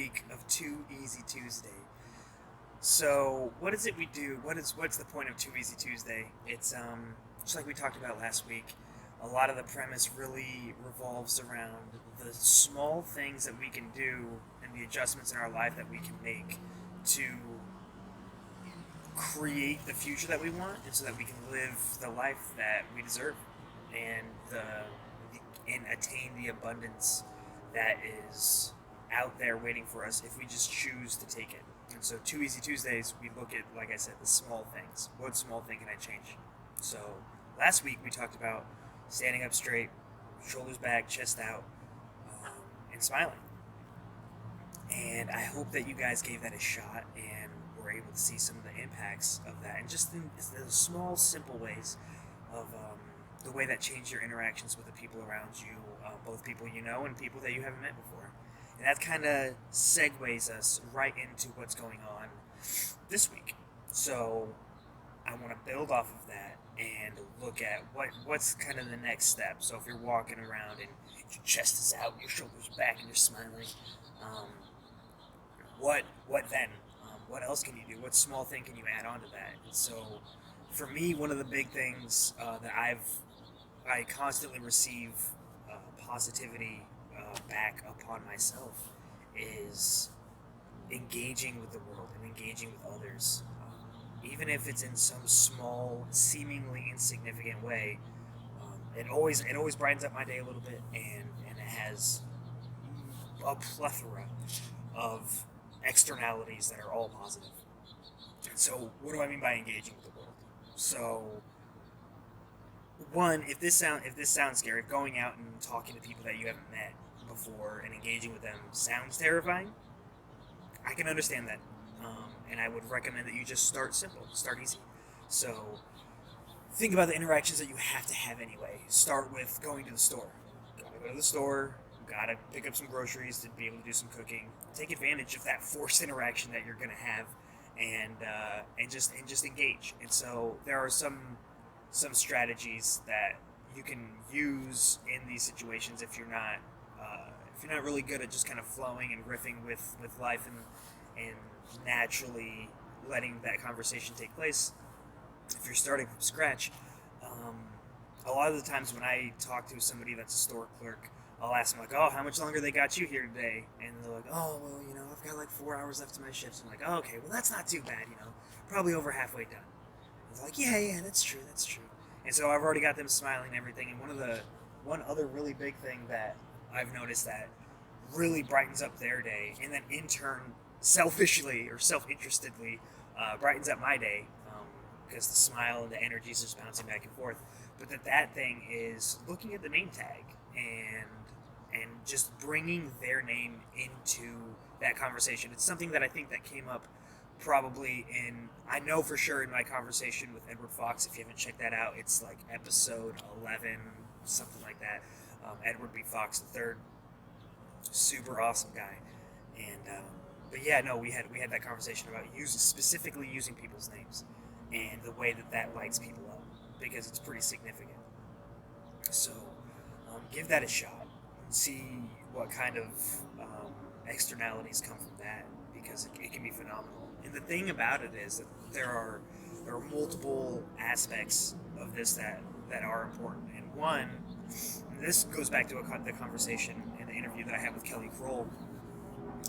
week of Too Easy Tuesday. So, what is it we do? What's the point of Too Easy Tuesday? It's just like we talked about last week. A lot of the premise really revolves around the small things that we can do and the adjustments in our life that we can make to create the future that we want, and so that we can live the life that we deserve, and and attain the abundance that is out there waiting for us if we just choose to take it. And so, Too Easy Tuesdays, we look at, like I said, the small things. What small thing can I change? So, last week we talked about standing up straight, shoulders back, chest out, and smiling. And I hope that you guys gave that a shot and were able to see some of the impacts of that, and just in the small, simple ways of the way that changed your interactions with the people around you, both people you know and people that you haven't met before. And that kind of segues us right into what's going on this week. So I want to build off of that and look at what's kind of the next step. So if you're walking around and your chest is out, your shoulders back, and you're smiling, um, what then? What else can you do? What small thing can you add on to that? And so, for me, one of the big things that I constantly receive positivity back upon myself is engaging with the world and engaging with others, even if it's in some small, seemingly insignificant way. It always brightens up my day a little bit, and it has a plethora of externalities that are all positive. So, what do I mean by engaging with the world? So, one, if this sounds scary, if going out and talking to people that you haven't met before and engaging with them sounds terrifying, I can understand that, and I would recommend that you just start simple, start easy. So, think about the interactions that you have to have anyway. Start with going to the store. Gotta go to the store. Gotta pick up some groceries to be able to do some cooking. Take advantage of that forced interaction that you're gonna have, and just engage. And so there are some strategies that you can use in these situations if you're not really good at just kind of flowing and riffing with life and naturally letting that conversation take place. If you're starting from scratch, um, a lot of the times when I talk to somebody that's a store clerk, I'll ask them like, "Oh, how much longer they got you here today?" And they're like, "Oh, well, I've got like 4 hours left to my shift." So I'm like, "Oh, okay, well, that's not too bad, probably over halfway done." And they're like, "Yeah, that's true, that's true." And so I've already got them smiling and everything. And one other really big thing that I've noticed that really brightens up their day, and then in turn, selfishly or self-interestedly, brightens up my day, because the smile and the energy is just bouncing back and forth. But that thing is looking at the name tag and just bringing their name into that conversation. It's something that I think that came up probably I know for sure in my conversation with Edward Fox. If you haven't checked that out, it's like episode 11, something like that. Edward B. Fox III, super awesome guy. And but yeah, no, we had that conversation about specifically using people's names and the way that lights people up, because it's pretty significant. So give that a shot and see what kind of externalities come from that, because it can be phenomenal. And the thing about it is that there are multiple aspects of this that are important. And one, and this goes back to the conversation in the interview that I had with Kelly Kroll,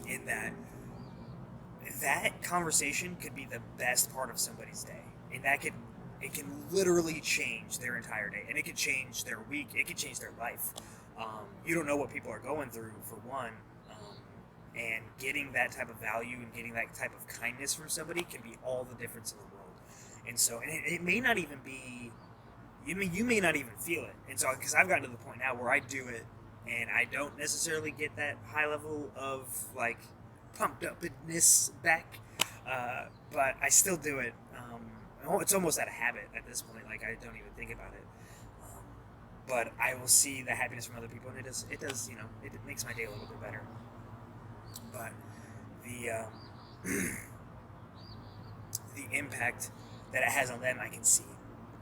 in that conversation could be the best part of somebody's day, and it can literally change their entire day, and it could change their week, it could change their life. You don't know what people are going through, for one, and getting that type of value and getting that type of kindness from somebody can be all the difference in the world. And so, and it may not even be, you may not even feel it. And so, because I've gotten to the point now where I do it, and I don't necessarily get that high level of like pumped upness back, but I still do it. It's almost out of habit at this point. Like, I don't even think about it. But I will see the happiness from other people, and it does, it makes my day a little bit better. But the the impact that it has on them, I can see.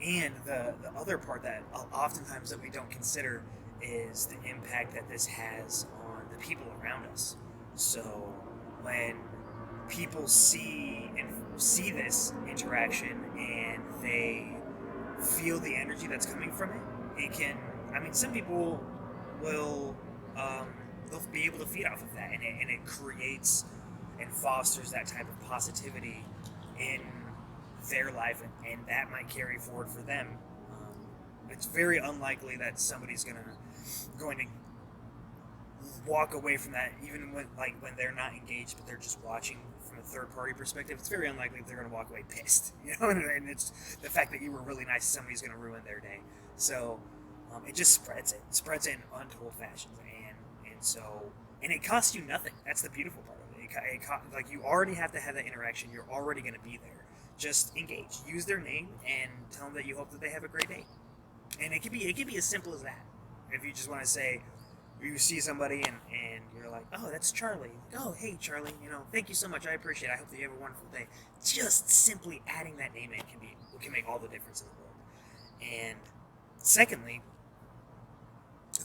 And the other part that oftentimes that we don't consider is the impact that this has on the people around us. So when people see this interaction and they feel the energy that's coming from it, it can. I mean, some people will they'll be able to feed off of that, and it creates and fosters that type of positivity in their life, and that might carry forward for them. It's very unlikely that somebody's going to walk away from that, even when they're not engaged, but they're just watching from a third party perspective. It's very unlikely that they're going to walk away pissed, and it's the fact that you were really nice to somebody's going to ruin their day. So it just spreads in untold fashions, and it costs you nothing. That's the beautiful part of it. Like, you already have to have that interaction. You're already going to be there. Just engage, use their name, and tell them that you hope that they have a great day. And it could be as simple as that. If you just want to say, you see somebody and you're like, oh, that's Charlie. Oh, hey, Charlie, thank you so much. I appreciate it. I hope that you have a wonderful day. Just simply adding that name in can make all the difference in the world. And secondly,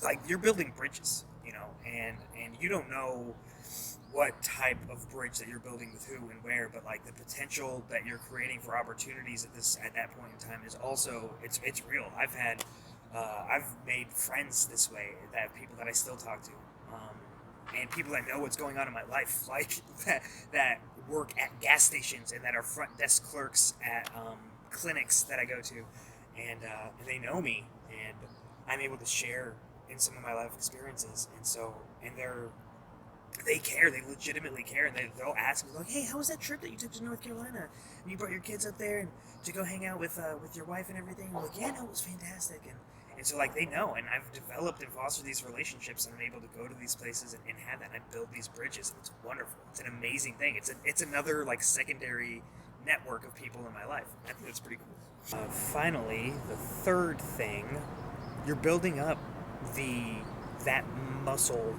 like, you're building bridges, and you don't know what type of bridge that you're building with who and where, but like the potential that you're creating for opportunities at that point in time is also it's real. I've made friends this way, that people that I still talk to, and people that know what's going on in my life, like that work at gas stations and that are front desk clerks at clinics that I go to, and they know me, and I'm able to share in some of my life experiences, and they care, they legitimately care, and they'll ask me, like, hey, how was that trip that you took to North Carolina? And you brought your kids up there and to go hang out with your wife and everything? I'm like, yeah, no, it was fantastic. And so, like, they know, and I've developed and fostered these relationships, and I'm able to go to these places and have that, and I build these bridges, and it's wonderful. It's an amazing thing. It's another, like, secondary network of people in my life. I think that's pretty cool. Finally, the third thing, you're building up that muscle,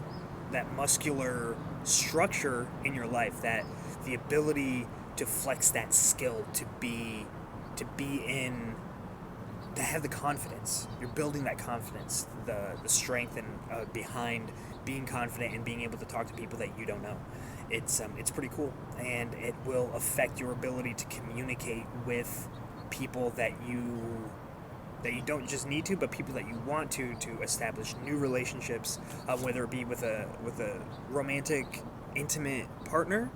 that muscular structure in your life, that the ability to flex that skill, to have the confidence. You're building that confidence, the strength and behind being confident and being able to talk to people that you don't know. It's pretty cool, and it will affect your ability to communicate with people that you don't just need to, but people that you want to establish new relationships, whether it be with a romantic, intimate partner,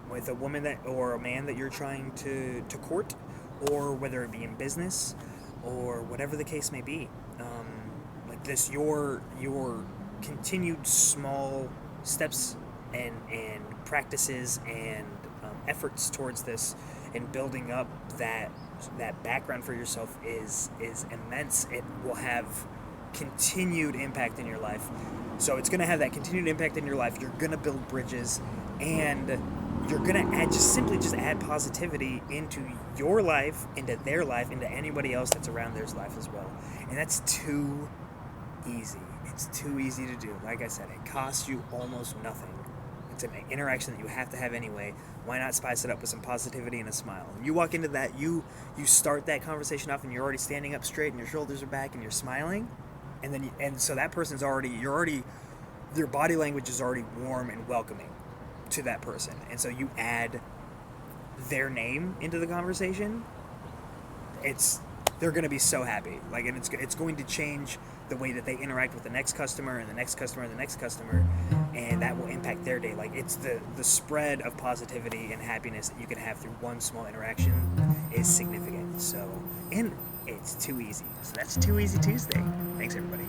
with a woman or a man that you're trying to court, or whether it be in business, or whatever the case may be. Like this, your continued small steps and practices and efforts towards this, and building up that background for yourself is immense. It will have continued impact in your life. So it's going to have that continued impact in your life. You're going to build bridges, and you're going to just add positivity into your life, into their life, into anybody else that's around their life as well. And that's too easy. It's too easy to do. Like I said, it costs you almost nothing. It's an interaction that you have to have anyway. Why not spice it up with some positivity and a smile? And you walk into that, you start that conversation off, and you're already standing up straight, and your shoulders are back, and you're smiling, and so that person's your body language is already warm and welcoming to that person, and so you add their name into the conversation. They're going to be so happy, like, and it's going to change the way that they interact with the next customer and the next customer and the next customer, and that will impact their day. Like, it's the spread of positivity and happiness that you can have through one small interaction is significant. So, and it's too easy. So that's Too Easy Tuesday. Thanks, everybody.